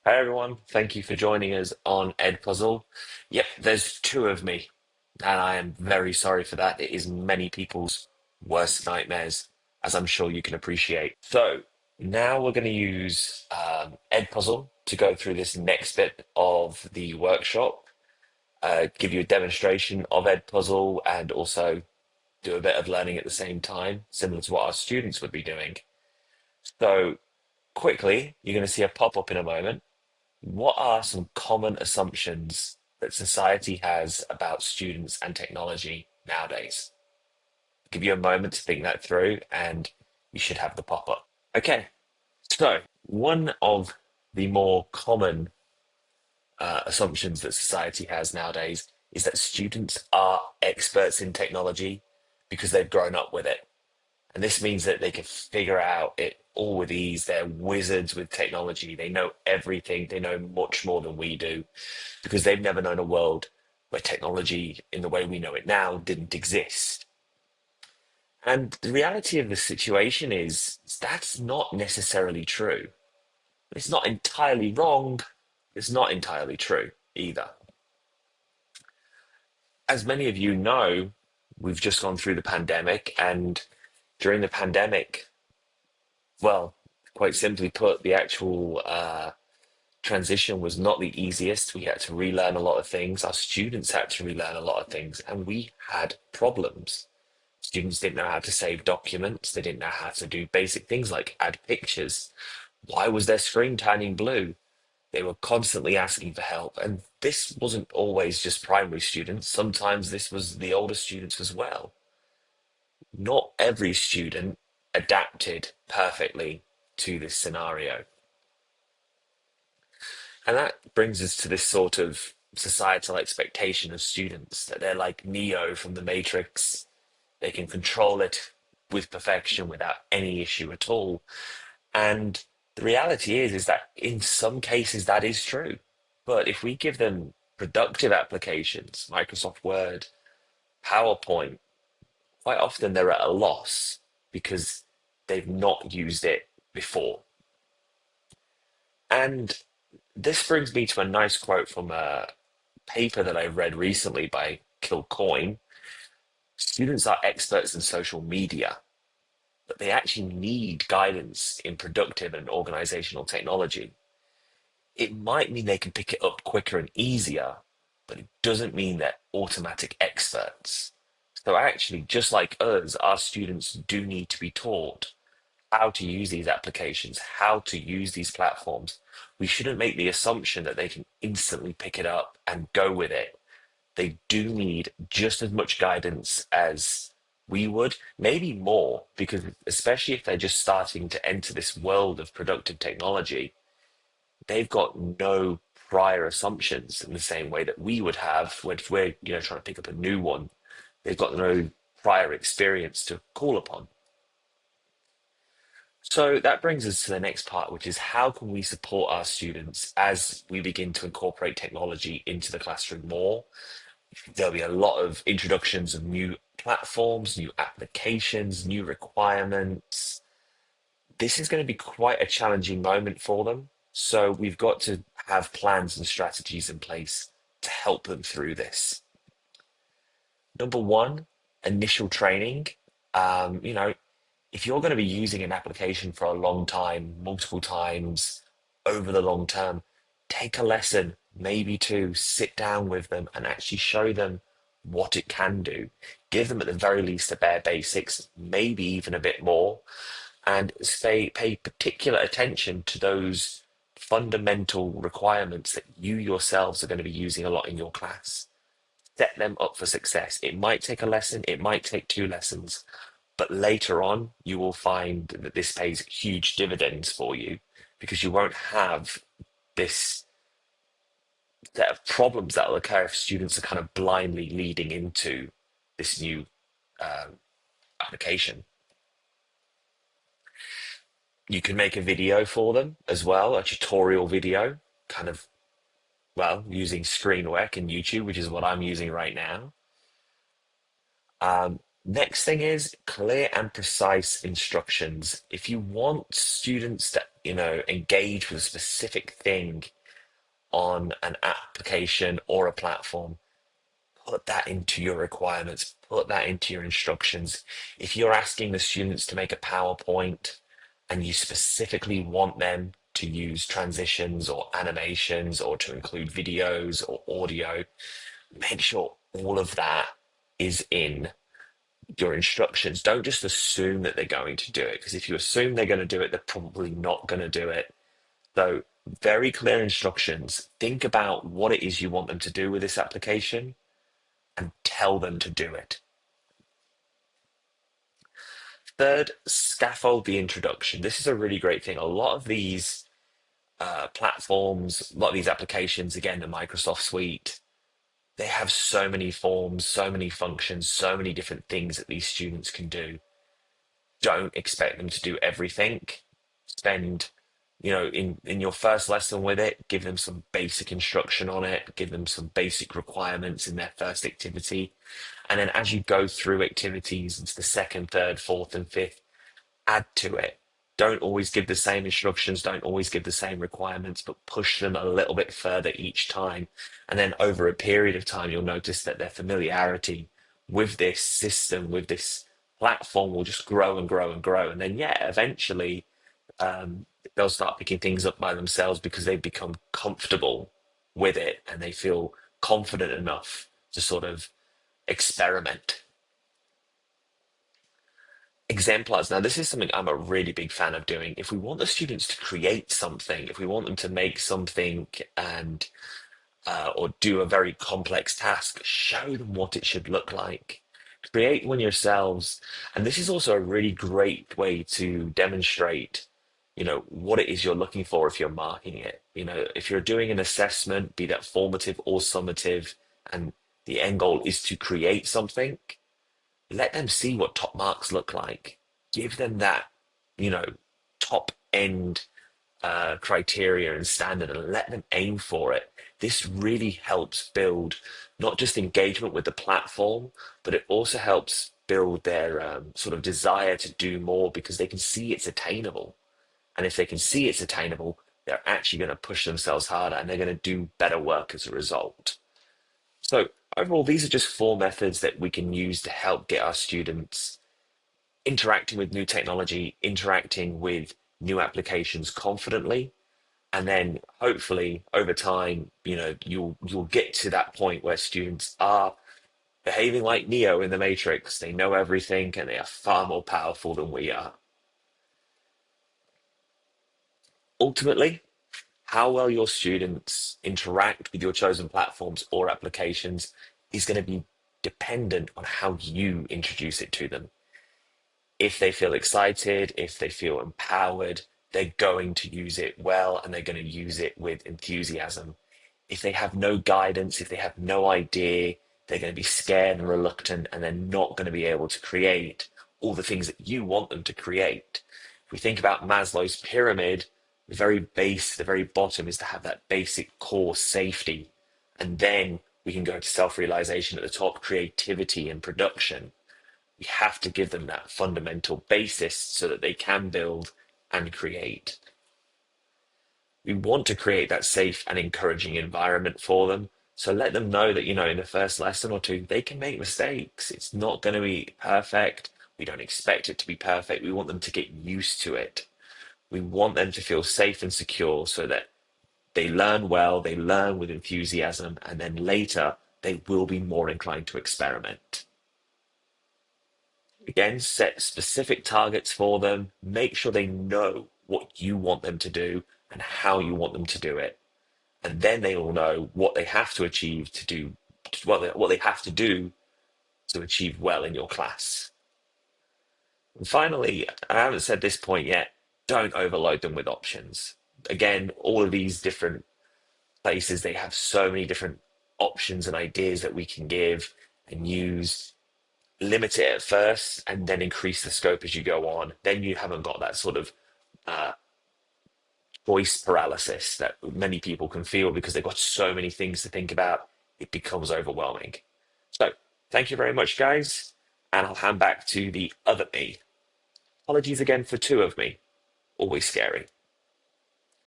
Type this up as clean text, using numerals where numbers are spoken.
Hi everyone, thank you for joining us on EdPuzzle. Yep, there's two of me, and I am very sorry for that. It is many people's worst nightmares, as I'm sure you can appreciate. So now we're going to use EdPuzzle to go through this next bit of the workshop, give you a demonstration of EdPuzzle, and also do a bit of learning at the same time, similar to what our students would be doing. So quickly, you're going to see a pop-up in a moment. What are some common assumptions that society has about students and technology nowadays? Give you a moment to think that through, and you should have the pop up. Okay, so one of the more common assumptions that society has nowadays is that students are experts in technology because they've grown up with it. And this means that they can figure out it all with ease. They're wizards with technology. They know everything. They know much more than we do because they've never known a world where technology, in the way we know it now, didn't exist. And the reality of the situation is that's not necessarily true. It's not entirely wrong. It's not entirely true either. As many of you know, we've just gone through the pandemic, and during the pandemic, well, quite simply put, the actual transition was not the easiest. We had to relearn a lot of things. Our students had to relearn a lot of things, and we had problems. Students didn't know how to save documents. They didn't know how to do basic things like add pictures. Why was their screen turning blue? They were constantly asking for help. And this wasn't always just primary students. Sometimes this was the older students as well. Not every student adapted perfectly to this scenario. And that brings us to this sort of societal expectation of students that they're like Neo from the Matrix. They can control it with perfection without any issue at all. And the reality is that in some cases that is true. But if we give them productive applications, Microsoft Word, PowerPoint, quite often they're at a loss because they've not used it before. And this brings me to a nice quote from a paper that I read recently by Kilcoyne. Students are experts in social media, but they actually need guidance in productive and organizational technology. It might mean they can pick it up quicker and easier, but it doesn't mean they're automatic experts. So actually, just like us, our students do need to be taught how to use these applications, how to use these platforms. We shouldn't make the assumption that they can instantly pick it up and go with it. They do need just as much guidance as we would, maybe more, because especially if they're just starting to enter this world of productive technology, they've got no prior assumptions in the same way that we would have when if we're trying to pick up a new one. They've got no prior experience to call upon. So that brings us to the next part, which is how can we support our students as we begin to incorporate technology into the classroom more? There'll be a lot of introductions of new platforms, new applications, new requirements. This is going to be quite a challenging moment for them. So we've got to have plans and strategies in place to help them through this. Number one, initial training. If you're going to be using an application for a long time, multiple times over the long term, take a lesson, maybe two, sit down with them and actually show them what it can do. Give them at the very least the bare basics, maybe even a bit more, and pay particular attention to those fundamental requirements that you yourselves are going to be using a lot in your class. Set them up for success. It might take a lesson, it might take two lessons, but later on, you will find that this pays huge dividends for you because you won't have this set of problems that will occur if students are kind of blindly leading into this new application. You can make a video for them as well, a tutorial video, kind of, well, using ScreenRec and YouTube, which is what I'm using right now. Next thing is clear and precise instructions. If you want students to, engage with a specific thing on an application or a platform, put that into your requirements, put that into your instructions. If you're asking the students to make a PowerPoint and you specifically want them to use transitions or animations or to include videos or audio, make sure all of that is in your instructions. Don't just assume that they're going to do it, because if you assume they're going to do it, they're probably not going to do it. So, very clear instructions. Think about what it is you want them to do with this application and tell them to do it. Third, scaffold the introduction. This is a really great thing. A lot of these platforms, a lot of these applications, again, the Microsoft suite, they have so many forms, so many functions, so many different things that these students can do. Don't expect them to do everything. Spend, in your first lesson with it, give them some basic instruction on it, give them some basic requirements in their first activity. And then as you go through activities into the second, third, fourth, and fifth, add to it. Don't always give the same instructions, don't always give the same requirements, but push them a little bit further each time. And then over a period of time, you'll notice that their familiarity with this system, with this platform will just grow and grow and grow. And then, yeah, eventually they'll start picking things up by themselves because they've become comfortable with it and they feel confident enough to sort of experiment. Exemplars. Now, this is something I'm a really big fan of doing. If we want the students to create something, if we want them to make something and or do a very complex task, show them what it should look like. Create one yourselves. And this is also a really great way to demonstrate, what it is you're looking for if you're marking it. If you're doing an assessment, be that formative or summative, and the end goal is to create something, let them see what top marks look like. Give them that, top end criteria and standard and let them aim for it. This really helps build not just engagement with the platform, but it also helps build their sort of desire to do more because they can see it's attainable. And if they can see it's attainable, they're actually going to push themselves harder and they're going to do better work as a result. So overall, these are just 4 methods that we can use to help get our students interacting with new technology, interacting with new applications confidently, and then hopefully over time, you'll get to that point where students are behaving like Neo in the Matrix. They know everything and they are far more powerful than we are. Ultimately, how well your students interact with your chosen platforms or applications is going to be dependent on how you introduce it to them. If they feel excited, if they feel empowered, they're going to use it well and they're going to use it with enthusiasm. If they have no guidance, if they have no idea, they're going to be scared and reluctant and they're not going to be able to create all the things that you want them to create. If we think about Maslow's pyramid, the very base, the very bottom is to have that basic core safety. And then we can go to self-realization at the top, creativity and production. We have to give them that fundamental basis so that they can build and create. We want to create that safe and encouraging environment for them. So let them know that, in the first lesson or two, they can make mistakes. It's not going to be perfect. We don't expect it to be perfect. We want them to get used to it. We want them to feel safe and secure so that they learn well, they learn with enthusiasm, and then later they will be more inclined to experiment. Again, set specific targets for them. Make sure they know what you want them to do and how you want them to do it. And then they will know what they have to achieve to do, what they have to do to achieve well in your class. And finally, I haven't said this point yet, don't overload them with options. Again, all of these different places, they have so many different options and ideas that we can give and use. Limit it at first and then increase the scope as you go on. Then you haven't got that sort of choice paralysis that many people can feel because they've got so many things to think about. It becomes overwhelming. So thank you very much, guys. and I'll hand back to the other me. Apologies again for two of me. Always scary.